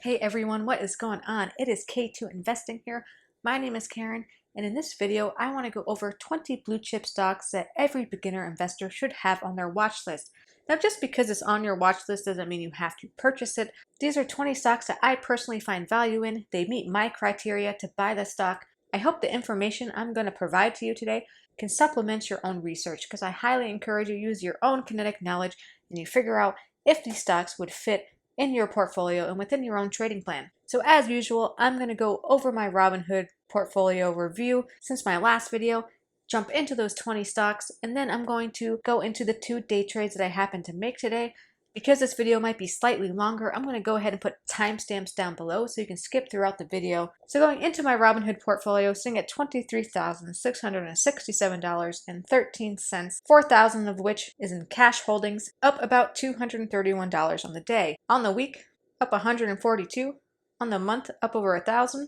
Hey everyone, what is going on? It is K2 Investing here. My name is Karen, and in this video, I want to go over 20 blue chip stocks that every beginner investor should have on their watch list. Now, just because it's on your watch list doesn't mean you have to purchase it. These are 20 stocks that I personally find value in. They meet my criteria to buy the stock. I hope the information I'm going to provide to you today can supplement your own research, because I highly encourage you to use your own kinetic knowledge and you figure out if these stocks would fit in your portfolio and within your own trading plan. So as usual, I'm going to go over my Robinhood portfolio review since my last video, jump into those 20 stocks, and then I'm going to go into the 2 day trades that I happen to make today. Because this video might be slightly longer, I'm going to go ahead and put timestamps down below so you can skip throughout the video. So going into my Robinhood portfolio, sitting at $23,667.13, $4,000 of which is in cash holdings, up about $231 on the day. On the week, up $142. On the month, up over $1,000.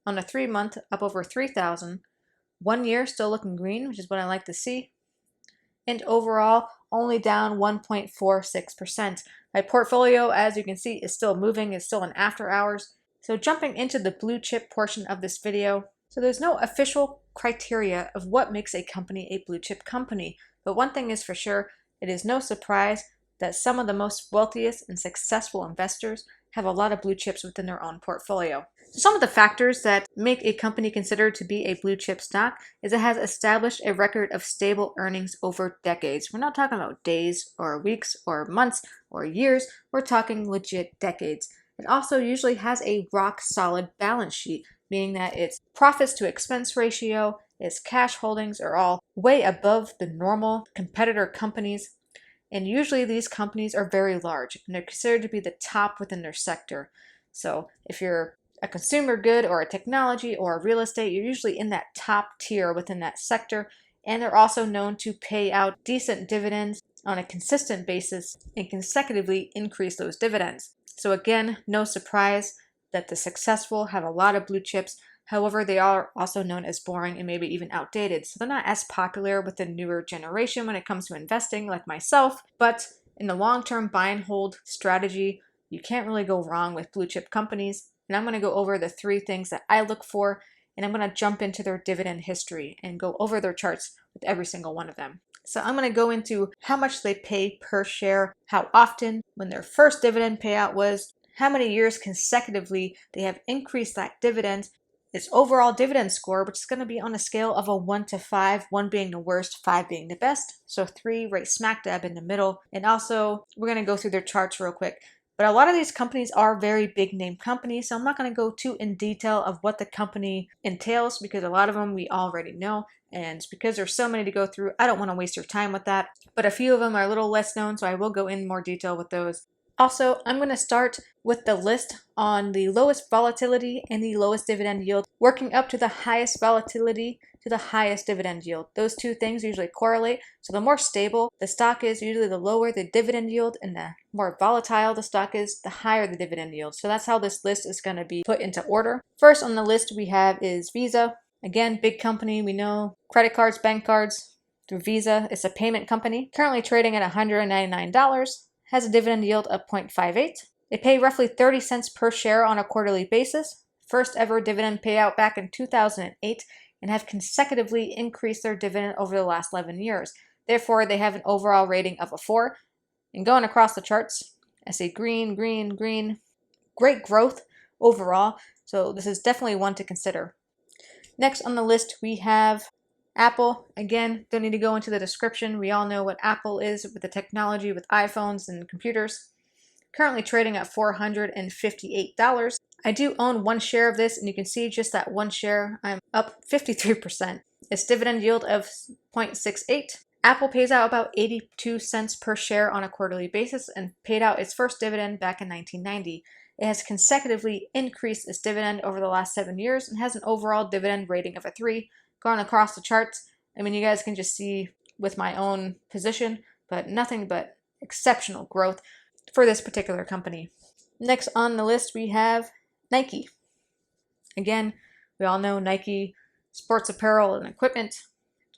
On the 3-month, up over $3,000. 1 year still looking green, which is what I like to see. And overall, only down 1.46%. My portfolio, as you can see, is still moving, is still in after hours. So jumping into the blue chip portion of this video. So there's no official criteria of what makes a company a blue chip company. But one thing is for sure, it is no surprise that some of the most wealthiest and successful investors have a lot of blue chips within their own portfolio. So some of the factors that make a company considered to be a blue chip stock is it has established a record of stable earnings over decades. We're not talking about days or weeks or months or years. We're talking legit decades. It also usually has a rock solid balance sheet, meaning that its profits to expense ratio, its cash holdings are all way above the normal competitor companies. And usually these companies are very large and they're considered to be the top within their sector. So if you're a consumer good or a technology or a real estate, you're usually in that top tier within that sector. And they're also known to pay out decent dividends on a consistent basis and consecutively increase those dividends. So again, no surprise that the successful have a lot of blue chips. However, they are also known as boring and maybe even outdated. So they're not as popular with the newer generation when it comes to investing like myself. But in the long-term buy and hold strategy, you can't really go wrong with blue chip companies. And I'm going to go over the 3 things that I look for, and I'm going to jump into their dividend history and go over their charts with every single one of them. So I'm going to go into how much they pay per share, how often, when their first dividend payout was, how many years consecutively they have increased that dividend, its overall dividend score, which is going to be on a scale of a 1 to 5, 1 being the worst, 5 being the best. So 3 right smack dab in the middle. And also, we're going to go through their charts real quick. But a lot of these companies are very big name companies, so I'm not going to go too in detail of what the company entails because a lot of them we already know. And because there's so many to go through, I don't want to waste your time with that. But a few of them are a little less known, so I will go in more detail with those. Also, I'm going to start with the list on the lowest volatility and the lowest dividend yield, working up to the highest volatility to the highest dividend yield. Those 2 things usually correlate. So the more stable the stock is, usually the lower the dividend yield, and the more volatile the stock is, the higher the dividend yield. So that's how this list is going to be put into order. First on the list we have is Visa. Again, big company, we know credit cards, bank cards through Visa. It's a payment company, currently trading at $199. Has a dividend yield of 0.58. They pay roughly 30 cents per share on a quarterly basis. First ever dividend payout back in 2008, and have consecutively increased their dividend over the last 11 years. Therefore, they have an overall rating of a 4. And going across the charts, I see green, green, green. Great growth overall, so this is definitely one to consider. Next on the list, we have Apple. Again, don't need to go into the description. We all know what Apple is with the technology with iPhones and computers. Currently trading at $458. I do own 1 share of this, and you can see just that 1 share, I'm up 53%. Its dividend yield of 0.68. Apple pays out about 82 cents per share on a quarterly basis and paid out its first dividend back in 1990. It has consecutively increased its dividend over the last 7 years and has an overall dividend rating of a 3. Going across the charts, I mean, you guys can just see with my own position, but nothing but exceptional growth for this particular company. Next on the list, we have Nike. Again, we all know Nike sports apparel and equipment.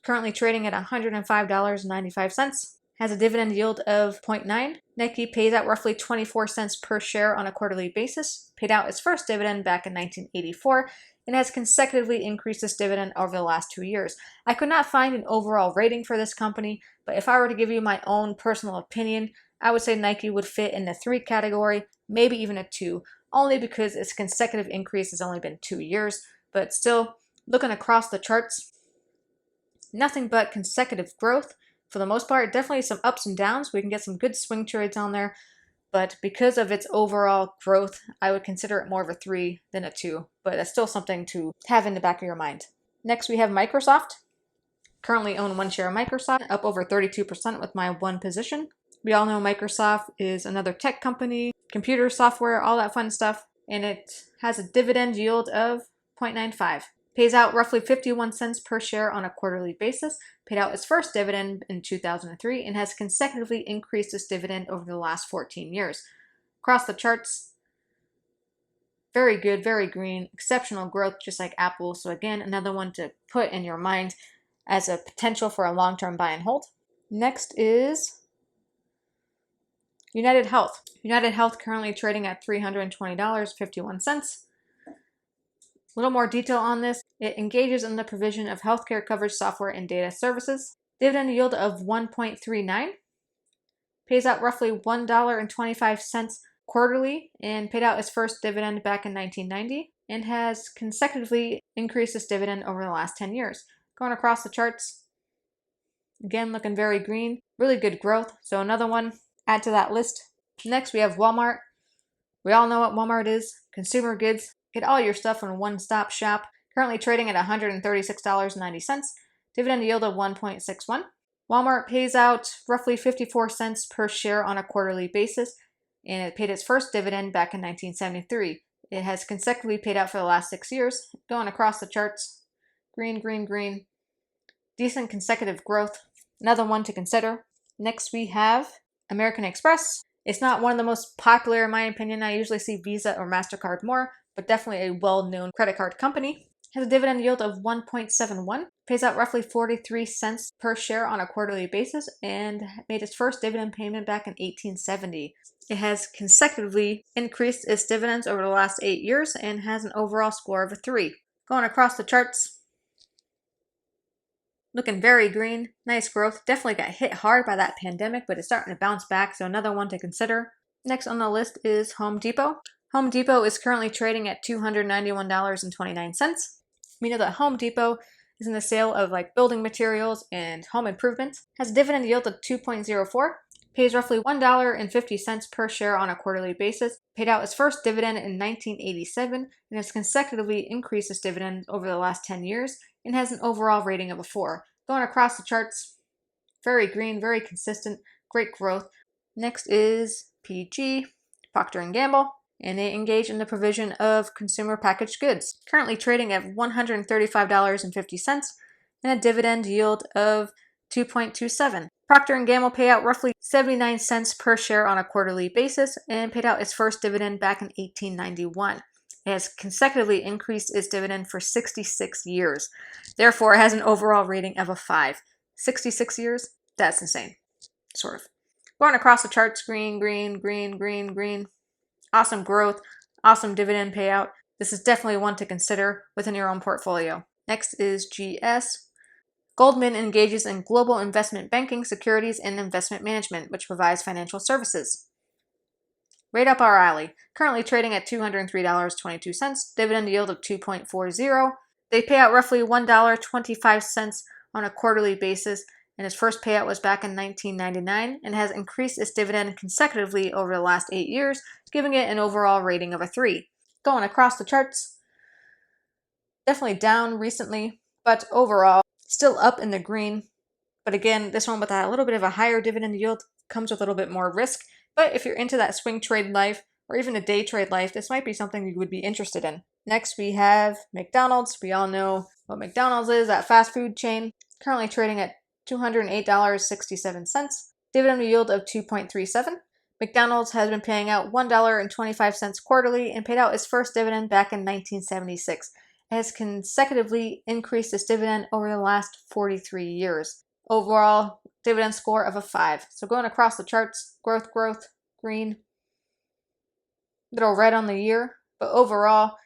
Currently trading at $105.95. has a dividend yield of 0.9. Nike pays out roughly 24 cents per share on a quarterly basis, paid out its first dividend back in 1984, and has consecutively increased this dividend over the last 2 years. I could not find an overall rating for this company, but if I were to give you my own personal opinion, I would say Nike would fit in the 3 category, maybe even a 2, only because its consecutive increase has only been 2 years, but still, looking across the charts, nothing but consecutive growth. For the most part, definitely some ups and downs. We can get some good swing trades on there, but because of its overall growth, I would consider it more of a 3 than a 2, but that's still something to have in the back of your mind. Next, we have Microsoft. Currently own 1 share of Microsoft, up over 32% with my 1 position. We all know Microsoft is another tech company, computer software, all that fun stuff, and it has a dividend yield of 0.95. Pays out roughly 51 cents per share on a quarterly basis, paid out its first dividend in 2003, and has consecutively increased its dividend over the last 14 years. Across the charts, very good, very green, exceptional growth, just like Apple. So again, another one to put in your mind as a potential for a long-term buy and hold. Next is United Health. United Health currently trading at $320.51. A little more detail on this. It engages in the provision of healthcare coverage software and data services. Dividend yield of 1.39. Pays out roughly $1.25 quarterly and paid out its first dividend back in 1990 and has consecutively increased its dividend over the last 10 years. Going across the charts, again looking very green, really good growth. So another one, add to that list. Next we have Walmart. We all know what Walmart is, consumer goods. Get all your stuff in a one-stop shop. Currently trading at $136.90. Dividend yield of 1.61. Walmart pays out roughly 54 cents per share on a quarterly basis, and it paid its first dividend back in 1973. It has consecutively paid out for the last 6 years. Going across the charts, green, green, green. Decent consecutive growth. Another one to consider. Next we have American Express. It's not one of the most popular in my opinion. I usually see Visa or MasterCard more, but definitely a well-known credit card company. Has a dividend yield of 1.71, pays out roughly 43 cents per share on a quarterly basis, and made its first dividend payment back in 1870. It has consecutively increased its dividends over the last 8 years and has an overall score of a 3. Going across the charts, looking very green, nice growth. Definitely got hit hard by that pandemic, but it's starting to bounce back, so another one to consider. Next on the list is Home Depot. Home Depot is currently trading at $291.29. We know that Home Depot is in the sale of like building materials and home improvement. Has a dividend yield of 2.04. Pays roughly $1.50 per share on a quarterly basis. Paid out its first dividend in 1987 and has consecutively increased its dividend over the last 10 years and has an overall rating of a 4. Going across the charts, very green, very consistent, great growth. Next is PG, Procter & Gamble, and they engage in the provision of consumer packaged goods. Currently trading at $135.50 and a dividend yield of 2.27. Procter & Gamble pay out roughly 79 cents per share on a quarterly basis and paid out its first dividend back in 1891. It has consecutively increased its dividend for 66 years. Therefore, it has an overall rating of a 5. 66 years? That's insane. Sort of. Going across the charts, green, green, green, green, green. Awesome growth, awesome dividend payout. This is definitely one to consider within your own portfolio. Next is GS. Goldman engages in global investment banking, securities, and investment management, which provides financial services. Right up our alley. Currently trading at $203.22, dividend yield of 2.40. They pay out roughly $1.25 on a quarterly basis, and its first payout was back in 1999 and has increased its dividend consecutively over the last 8 years, giving it an overall rating of a 3. Going across the charts, definitely down recently, but overall still up in the green. But again, this one with a little bit of a higher dividend yield comes with a little bit more risk. But if you're into that swing trade life or even a day trade life, this might be something you would be interested in. Next, we have McDonald's. We all know what McDonald's is, that fast food chain. Currently trading at $208.67. Dividend yield of 2.37. McDonald's has been paying out $1.25 quarterly and paid out its first dividend back in 1976. It has consecutively increased its dividend over the last 43 years. Overall dividend score of a 5. So going across the charts, growth, green, little red on the year, but overall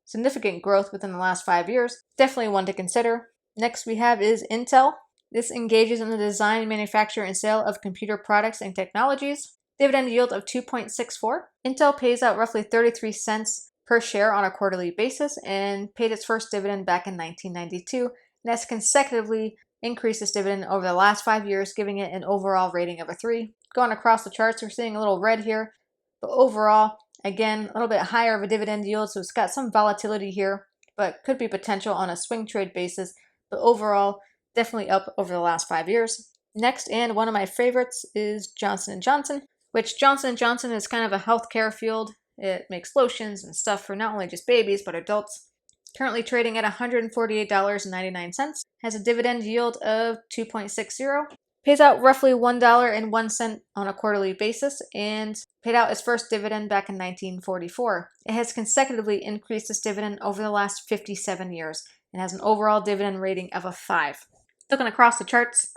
significant growth within the last 5 years. Definitely one to consider. Next we have is Intel. This engages in the design, manufacture, and sale of computer products and technologies. Dividend yield of 2.64. Intel pays out roughly 33 cents per share on a quarterly basis and paid its first dividend back in 1992 and has consecutively increased its dividend over the last 5 years, giving it an overall rating of a 3. Going across the charts, we're seeing a little red here, but overall, again, a little bit higher of a dividend yield, so it's got some volatility here, but could be potential on a swing trade basis, but overall, definitely up over the last 5 years. Next, and one of my favorites, is Johnson & Johnson, which Johnson & Johnson is kind of a healthcare field. It makes lotions and stuff for not only just babies, but adults. Currently trading at $148.99, has a dividend yield of 2.60, pays out roughly $1.01 on a quarterly basis, and paid out its first dividend back in 1944. It has consecutively increased its dividend over the last 57 years and has an overall dividend rating of a 5. Looking across the charts,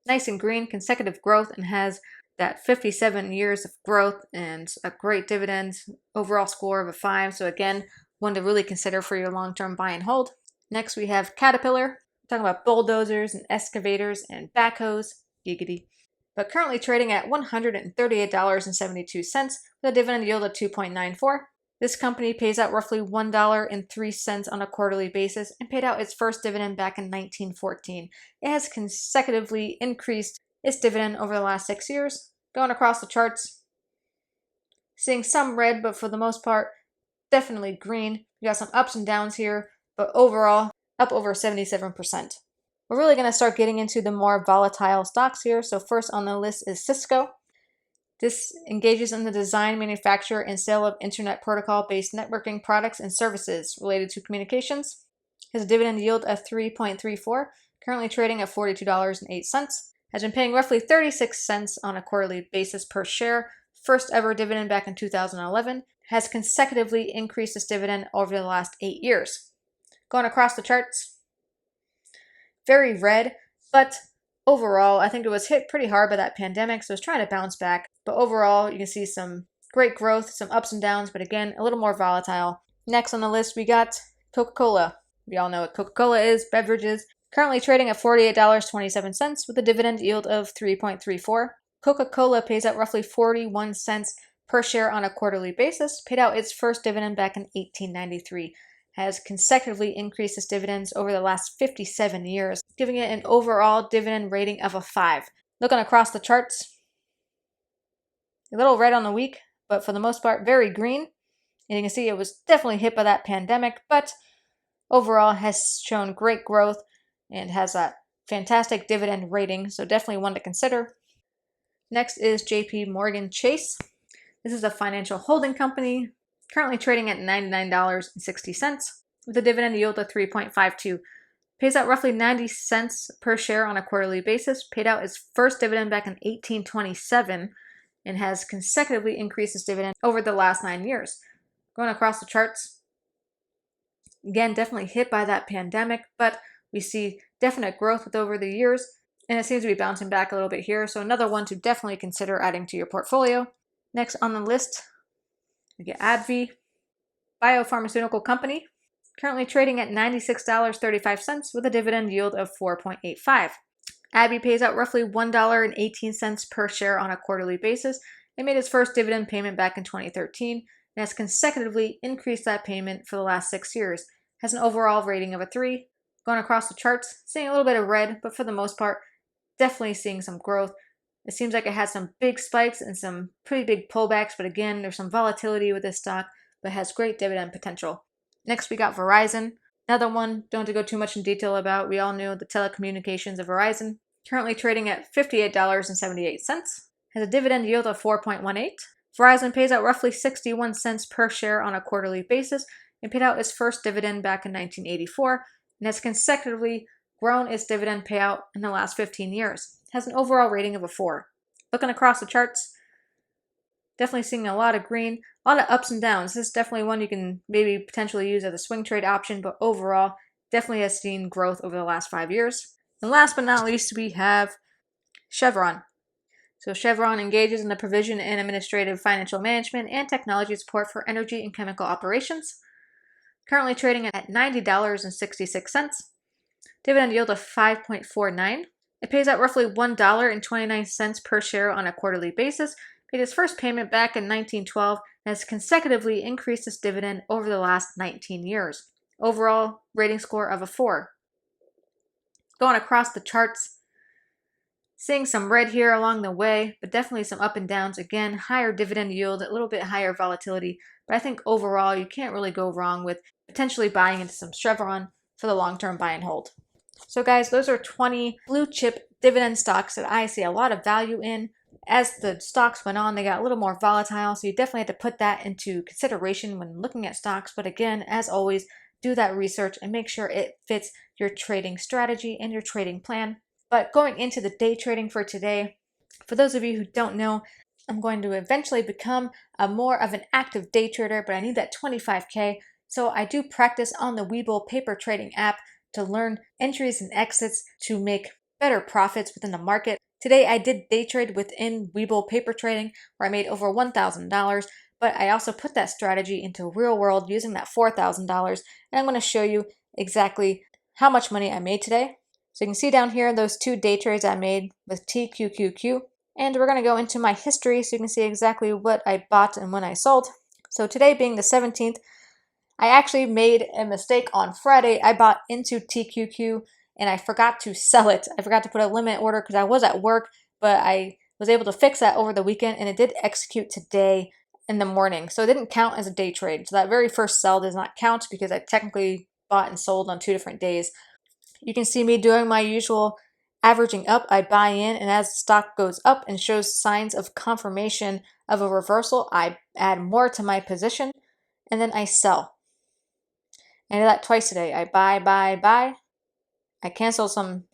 nice and green, consecutive growth, and has that 57 years of growth and a great dividend, overall score of a 5. So again, one to really consider for your long-term buy and hold. Next we have Caterpillar. We're talking about bulldozers and excavators and backhoes, giggity. But currently trading at $138.72 with a dividend yield of 2.94. This company pays out roughly $1.03 on a quarterly basis and paid out its first dividend back in 1914. It has consecutively increased its dividend over the last 6 years. Going across the charts, seeing some red, but for the most part, definitely green. We got some ups and downs here, but overall, up over 77%. We're really going to start getting into the more volatile stocks here. So first on the list is Cisco. This engages in the design, manufacture, and sale of Internet Protocol-based networking products and services related to communications. Has a dividend yield of 3.34, currently trading at $42.08. Has been paying roughly 36 cents on a quarterly basis per share. First ever dividend back in 2011. Has consecutively increased its dividend over the last 8 years. Going across the charts, very red, but overall, I think it was hit pretty hard by that pandemic, so it's trying to bounce back. But overall, you can see some great growth, some ups and downs, but again, a little more volatile. Next on the list, we got Coca-Cola. We all know what Coca-Cola is, beverages. Currently trading at $48.27 with a dividend yield of 3.34. Coca-Cola pays out roughly 41 cents per share on a quarterly basis, paid out its first dividend back in 1893. Has consecutively increased its dividends over the last 57 years, giving it an overall dividend rating of a 5. Looking across the charts, a little red on the week, but for the most part, very green. And you can see it was definitely hit by that pandemic, but overall has shown great growth and has a fantastic dividend rating, so definitely one to consider. Next is JP Morgan Chase. This is a financial holding company, currently trading at $99.60 with a dividend yield of 3.52. Pays out roughly 90 cents per share on a quarterly basis, paid out its first dividend back in 1827, and has consecutively increased its dividend over the last 9 years. Going across the charts, again, definitely hit by that pandemic, but we see definite growth with over the years, and it seems to be bouncing back a little bit here, so another one to definitely consider adding to your portfolio. Next on the list, we get AbbVie, biopharmaceutical company, currently trading at $96.35 with a dividend yield of 4.85. AbbVie pays out roughly $1.18 per share on a quarterly basis. It made its first dividend payment back in 2013 and has consecutively increased that payment for the last 6 years. Has an overall rating of a 3. Going across the charts, seeing a little bit of red, but for the most part, definitely seeing some growth. It seems like it has some big spikes and some pretty big pullbacks, but again, there's some volatility with this stock, but has great dividend potential. Next, we got Verizon. Another one, don't have to go too much in detail about. We all know the telecommunications of Verizon. Currently trading at $58.78. Has a dividend yield of 4.18. Verizon pays out roughly 61 cents per share on a quarterly basis and paid out its first dividend back in 1984 and has consecutively grown its dividend payout in the last 15 years. Has an overall rating of a 4. Looking across the charts, definitely seeing a lot of green, a lot of ups and downs. This is definitely one you can maybe potentially use as a swing trade option, but overall, Definitely has seen growth over the last 5 years. And last but not least, we have Chevron. So Chevron engages in the provision and administrative financial management and technology support for energy and chemical operations. Currently trading at $90.66. Dividend yield of 5.49. It pays out roughly $1.29 per share on a quarterly basis. Made its first payment back in 1912 and has consecutively increased its dividend over the last 19 years. Overall rating score of a 4. Going across the charts, seeing some red here along the way, but definitely some up and downs. Again, higher dividend yield, a little bit higher volatility, but I think overall you can't really go wrong with potentially buying into some Chevron for the long-term buy and hold. So guys, those are 20 blue chip dividend stocks that I see a lot of value in. As the stocks went on, they got a little more volatile, so you definitely have to put that into consideration when looking at stocks. But again, as always, do that research and make sure it fits your trading strategy and your trading plan. But going into the day trading for today, for those of you who don't know, I'm going to eventually become more of an active day trader, but I need that 25K. So I do practice on the Webull paper trading app to learn entries and exits to make better profits within the market. Today I did day trade within Webull paper trading where I made over $1,000, but I also put that strategy into real world using that $4,000, and I'm going to show you exactly how much money I made today. So you can see down here those 2 day trades I made with TQQQ, and we're going to go into my history so you can see exactly what I bought and when I sold. So today being the 17th, I actually made a mistake on Friday. I bought into TQQ and I forgot to sell it. I forgot to put a limit order because I was at work, but I was able to fix that over the weekend and it did execute today in the morning. So it didn't count as a day trade. So that very first sell does not count because I technically bought and sold on 2 different days. You can see me doing my usual averaging up. I buy in, and as the stock goes up and shows signs of confirmation of a reversal, I add more to my position and then I sell. I did that twice today. I buy. I canceled some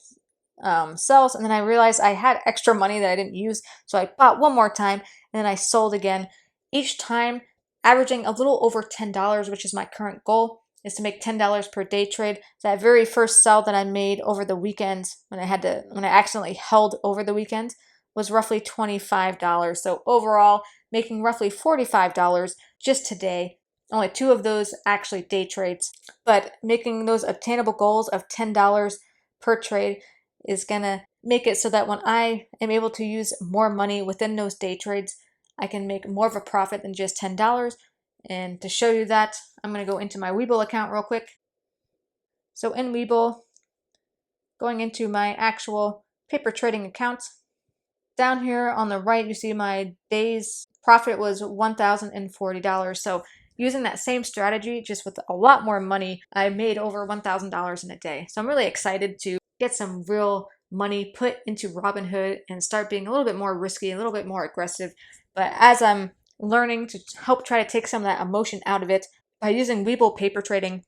sells, and then I realized I had extra money that I didn't use, so I bought one more time, and then I sold again. Each time averaging a little over $10, which is my current goal, is to make $10 per day trade. So that very first sell that I made over the weekend, when I accidentally held over the weekend, was roughly $25. So overall, making roughly $45 just today. Only 2 of those actually day trades, but making those attainable goals of $10 per trade is gonna make it so that when I am able to use more money within those day trades, I can make more of a profit than just $10. And to show you that, I'm gonna go into my Webull account real quick. So in Webull, going into my actual paper trading account, down here on the right, you see my day's profit was $1,040. So using that same strategy, just with a lot more money, I made over $1,000 in a day. So I'm really excited to get some real money put into Robinhood and start being a little bit more risky, a little bit more aggressive. But as I'm learning to help try to take some of that emotion out of it by using Webull paper trading,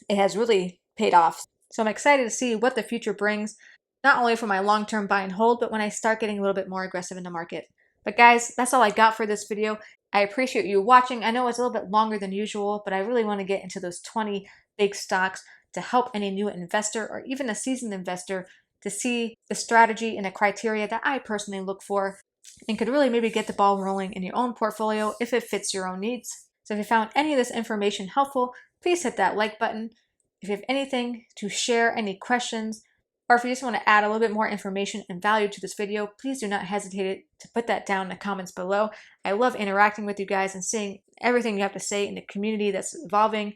it has really paid off. So I'm excited to see what the future brings, not only for my long-term buy and hold, but when I start getting a little bit more aggressive in the market. But guys, that's all I got for this video. I appreciate you watching. I know it's a little bit longer than usual, but I really want to get into those 20 big stocks to help any new investor or even a seasoned investor to see the strategy and the criteria that I personally look for and could really maybe get the ball rolling in your own portfolio if it fits your own needs. So if you found any of this information helpful, please hit that like button. If you have anything to share, any questions, or if you just want to add a little bit more information and value to this video, please do not hesitate to put that down in the comments below. I love interacting with you guys and seeing everything you have to say in the community that's evolving.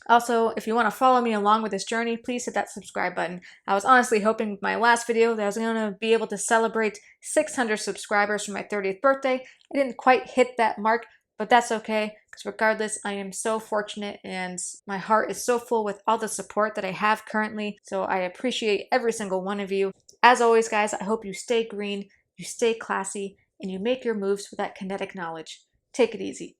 Also, if you want to follow me along with this journey, please hit that subscribe button. I was honestly hoping with my last video that I was going to be able to celebrate 600 subscribers for my 30th birthday. I didn't quite hit that mark, but that's okay, because regardless, I am so fortunate and my heart is so full with all the support that I have currently. So I appreciate every single one of you. As always, guys, I hope you stay green, you stay classy, and you make your moves with that kinetic knowledge. Take it easy.